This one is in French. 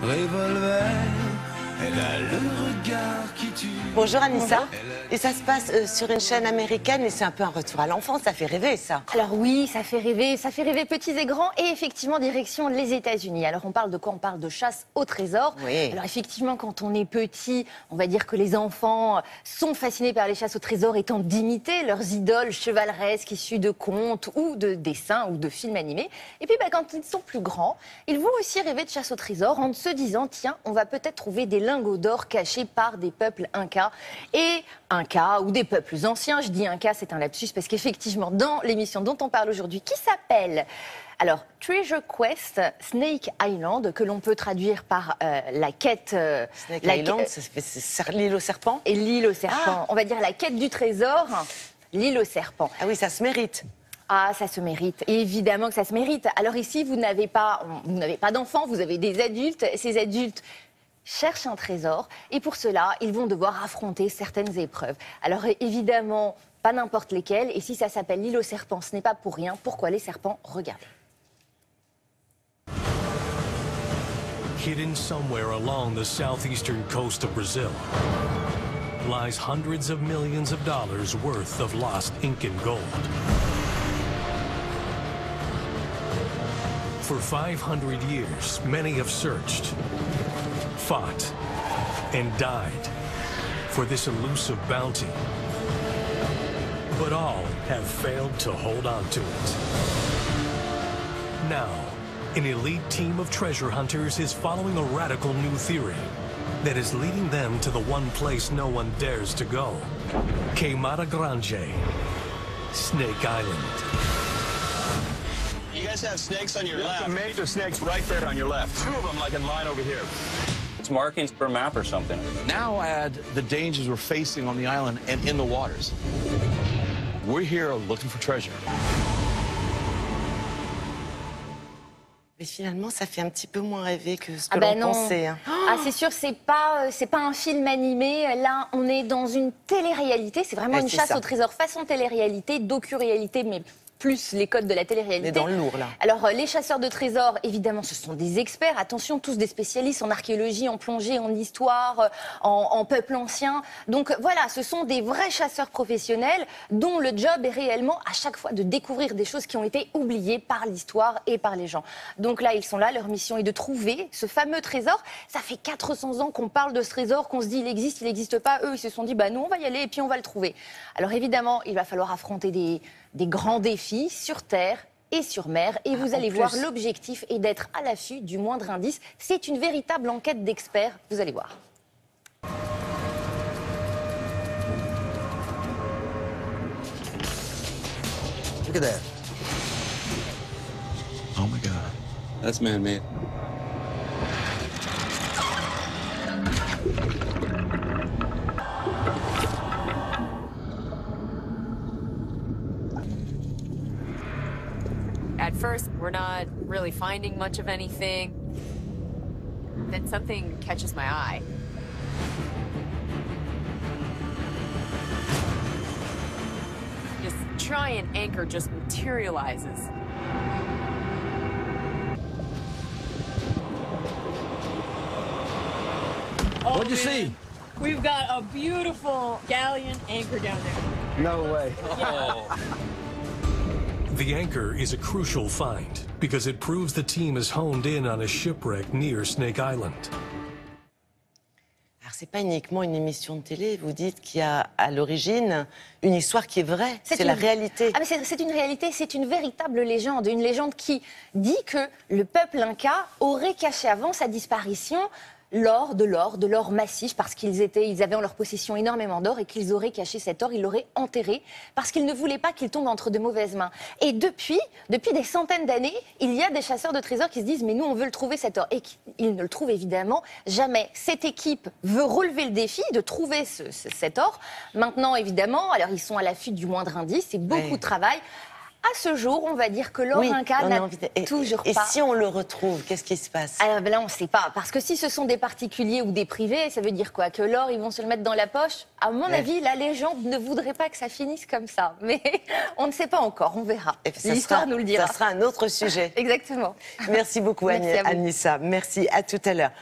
revolver, elle a le regard qui tue. Bonjour Anissa. Et ça se passe sur une chaîne américaine et c'est un peu un retour à l'enfance, ça fait rêver ça. Alors oui, ça fait rêver petits et grands et effectivement direction les États-Unis. Alors on parle de quoi? On parle de chasse au trésor. Oui. Alors effectivement quand on est petit, on va dire que les enfants sont fascinés par les chasses au trésor étant d'imiter leurs idoles chevaleresques issues de contes ou de dessins ou de films animés. Et puis quand ils sont plus grands, ils vont aussi rêver de chasse au trésor en se disant tiens, on va peut-être trouver des lingots d'or cachés par des peuples incas et Incas ou des peuples anciens. Je dis Incas, c'est un lapsus parce qu'effectivement, dans l'émission dont on parle aujourd'hui, qui s'appelle alors Treasure Quest Snake Island, que l'on peut traduire par la quête... Snake Island, c'est l'île aux serpents. Et l'île aux serpents. On va dire la quête du trésor, l'île aux serpents. Ah oui, ça se mérite. Ah, ça se mérite. Et évidemment que ça se mérite. Alors ici, vous n'avez pas d'enfants, vous avez des adultes. Ces adultes cherchent un trésor et pour cela, ils vont devoir affronter certaines épreuves. Alors évidemment, pas n'importe lesquelles. Et si ça s'appelle l'île aux serpents, ce n'est pas pour rien. Pourquoi les serpents? Regardez. Hidden somewhere along the southeastern coast of Brazil lies hundreds of millions of dollars worth of lost Incan gold. For 500 years, many have searched, fought, and died for this elusive bounty. But all have failed to hold on to it. Now, an elite team of treasure hunters is following a radical new theory that is leading them to the one place no one dares to go. Queimada Grande, Snake Island. You guys have snakes on your left. Major snakes right there on your left. Two of them like in line over here. It's markings per map or something. Now add the dangers we're facing on the island and in the waters. We're here looking for treasure. Mais finalement, ça fait un petit peu moins rêver que ce que l'on pensait. Hein. Ah, c'est sûr, c'est pas un film animé. Là, on est dans une télé-réalité. C'est vraiment une chasse au trésor façon télé-réalité, docu-réalité, mais plus les codes de la télé-réalité. On est dans le lourd, là. Alors, les chasseurs de trésors, évidemment, ce sont des experts. Attention, tous des spécialistes en archéologie, en plongée, en histoire, en peuple ancien. Donc, voilà, ce sont des vrais chasseurs professionnels dont le job est réellement, à chaque fois, de découvrir des choses qui ont été oubliées par l'histoire et par les gens. Donc là, ils sont là. Leur mission est de trouver ce fameux trésor. Ça fait 400 ans qu'on parle de ce trésor, qu'on se dit, il n'existe pas. Eux, ils se sont dit, nous, on va y aller et puis on va le trouver. Alors, évidemment, il va falloir affronter des grands défis sur terre et sur mer. Et vous allez voir, l'objectif est d'être à l'affût du moindre indice. C'est une véritable enquête d'experts. Vous allez voir. Look at that. Oh my God. That's man-made. At first, we're not really finding much of anything. Then something catches my eye. This giant anchor just materializes. What'd you see? We've got a beautiful galleon anchor down there. No way. The anchor is a crucial find because it proves the team is honed in on a shipwreck near Snake Island. Alors, c'est pas uniquement une émission de télé, vous dites qu'il y a à l'origine une histoire qui est vraie, c'est la réalité. Ah, mais c'est une réalité, c'est une véritable légende. Une légende qui dit que le peuple inca aurait caché avant sa disparition de l'or massif, parce qu'ils avaient en leur possession énormément d'or et qu'ils auraient caché cet or, ils l'auraient enterré parce qu'ils ne voulaient pas qu'il tombe entre de mauvaises mains. Et depuis des centaines d'années, il y a des chasseurs de trésors qui se disent mais nous on veut le trouver cet or, et ils ne le trouvent évidemment jamais. Cette équipe veut relever le défi de trouver cet or. Maintenant évidemment, alors ils sont à l'affût du moindre indice, c'est beaucoup de travail. À ce jour, on va dire que l'or Inca n'a toujours pas. Et si on le retrouve, qu'est-ce qui se passe? Alors là, on ne sait pas. Parce que si ce sont des particuliers ou des privés, ça veut dire quoi? Que l'or, ils vont se le mettre dans la poche? À mon avis, la légende ne voudrait pas que ça finisse comme ça. Mais on ne sait pas encore, on verra. L'histoire nous le dira. Ça sera un autre sujet. Exactement. Merci beaucoup, Anissa. Merci, à tout à l'heure.